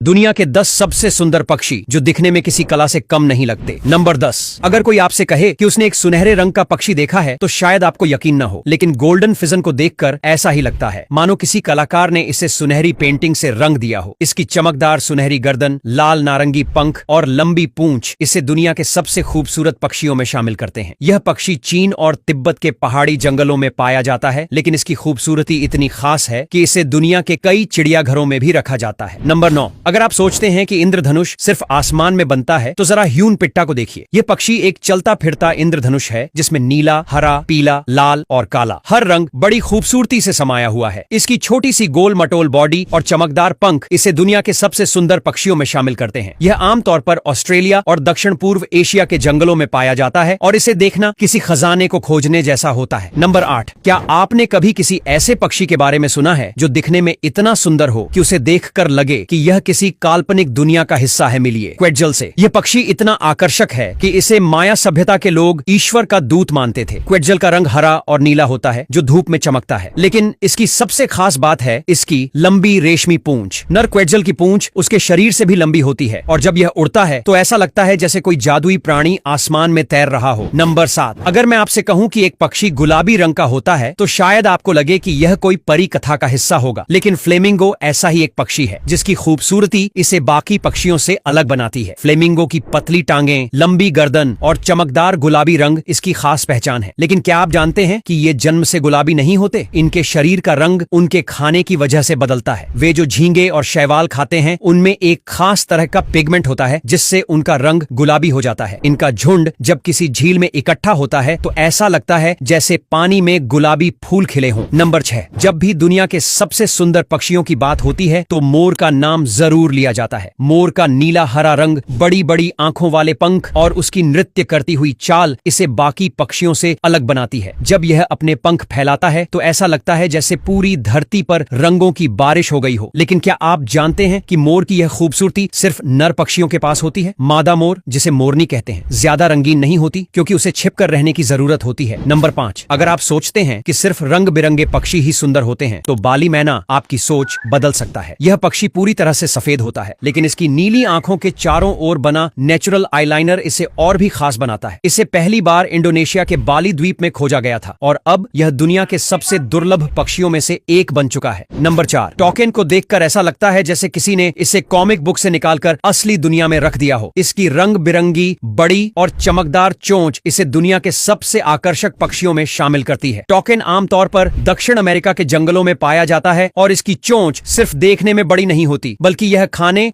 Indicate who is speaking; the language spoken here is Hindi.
Speaker 1: दुनिया के 10 सबसे सुंदर पक्षी जो दिखने में किसी कला से कम नहीं लगते। नंबर 10। अगर कोई आपसे कहे कि उसने एक सुनहरे रंग का पक्षी देखा है तो शायद आपको यकीन न हो, लेकिन गोल्डन फिजन को देखकर ऐसा ही लगता है मानो किसी कलाकार ने इसे सुनहरी पेंटिंग से रंग दिया हो। इसकी चमकदार सुनहरी गर्दन, लाल नारंगी पंख और लंबी पूंछ इसे दुनिया के सबसे खूबसूरत पक्षियों में शामिल करते हैं। यह पक्षी चीन और तिब्बत के पहाड़ी जंगलों में पाया जाता है, लेकिन इसकी खूबसूरती इतनी खास है कि इसे दुनिया के कई चिड़ियाघरों में भी रखा जाता है। नंबर 9। अगर आप सोचते हैं कि इंद्रधनुष सिर्फ आसमान में बनता है तो जरा ह्यून पिट्टा को देखिए। यह पक्षी एक चलता फिरता इंद्रधनुष है जिसमें नीला, हरा, पीला, लाल और काला हर रंग बड़ी खूबसूरती से समाया हुआ है। इसकी छोटी सी गोल मटोल बॉडी और चमकदार पंख इसे दुनिया के सबसे सुंदर पक्षियों में शामिल करते हैं। यह आमतौर पर ऑस्ट्रेलिया और दक्षिण पूर्व एशिया के जंगलों में पाया जाता है और इसे देखना किसी खजाने को खोजने जैसा होता है। नंबर 8। क्या आपने कभी किसी ऐसे पक्षी के बारे में सुना है जो दिखने में इतना सुंदर हो कि उसे देखकर लगे कि यह किसी काल्पनिक दुनिया का हिस्सा है? मिलिए क्वेट्ज़ल से। यह पक्षी इतना आकर्षक है कि इसे माया सभ्यता के लोग ईश्वर का दूत मानते थे। क्वेट्ज़ल का रंग हरा और नीला होता है जो धूप में चमकता है, लेकिन इसकी सबसे खास बात है इसकी लंबी रेशमी पूंछ। नर क्वेट्ज़ल की पूंछ उसके शरीर से भी लंबी होती है और जब यह उड़ता है तो ऐसा लगता है जैसे कोई जादुई प्राणी आसमान में तैर रहा हो। नंबर 7। अगर मैं आपसे कहूं कि एक पक्षी गुलाबी रंग का होता है तो शायद आपको लगे कि यह कोई परी कथा का हिस्सा होगा, लेकिन फ्लेमिंगो ऐसा ही एक पक्षी है जिसकी खूबसूरती इसे बाकी पक्षियों से अलग बनाती है। फ्लेमिंगो की पतली टांगें, लंबी गर्दन और चमकदार गुलाबी रंग इसकी खास पहचान है। लेकिन क्या आप जानते हैं कि ये जन्म से गुलाबी नहीं होते? इनके शरीर का रंग उनके खाने की वजह से बदलता है। वे जो झींगे और शैवाल खाते हैं उनमें एक खास तरह का पिगमेंट होता है जिससे उनका रंग गुलाबी हो जाता है। इनका झुंड जब किसी झील में इकट्ठा होता है तो ऐसा लगता है जैसे पानी में गुलाबी फूल खिले हों। नंबर 6। जब भी दुनिया के सबसे सुंदर पक्षियों की बात होती है तो मोर का नाम जरूर लिया जाता है। मोर का नीला हरा रंग, बड़ी बड़ी आंखों वाले पंख और उसकी नृत्य करती हुई चाल इसे बाकी पक्षियों से अलग बनाती है। जब यह अपने पंख फैलाता है तो ऐसा लगता है जैसे पूरी धरती पर रंगों की बारिश हो गई हो। लेकिन क्या आप जानते हैं कि मोर की यह खूबसूरती सिर्फ नर पक्षियों के पास होती है? मादा मोर, जिसे मोरनी कहते हैं, ज्यादा रंगीन नहीं होती क्योंकि उसे छिपकर रहने की जरूरत होती है। नंबर 5। अगर आप सोचते हैं कि सिर्फ रंग बिरंगे पक्षी ही सुंदर होते हैं तो बाली मैना आपकी सोच बदल सकता है। यह पक्षी पूरी तरह से सफेद होता है, लेकिन इसकी नीली आंखों के चारों ओर बना नेचुरल आईलाइनर इसे और भी खास बनाता है। इसे पहली बार इंडोनेशिया के बाली द्वीप में खोजा गया था और अब यह दुनिया के सबसे दुर्लभ पक्षियों में से एक बन चुका है। नंबर 4। टॉकेन को देखकर ऐसा लगता है जैसे किसी ने इसे कॉमिक बुक से निकालकर असली दुनिया में रख दिया हो। इसकी रंग बिरंगी, बड़ी और चमकदार चोंच इसे दुनिया के सबसे आकर्षक पक्षियों में शामिल करती है। टॉकेन आमतौर पर दक्षिण अमेरिका के जंगलों में पाया जाता है और इसकी चोंच सिर्फ देखने में बड़ी नहीं होती बल्कि यह खाने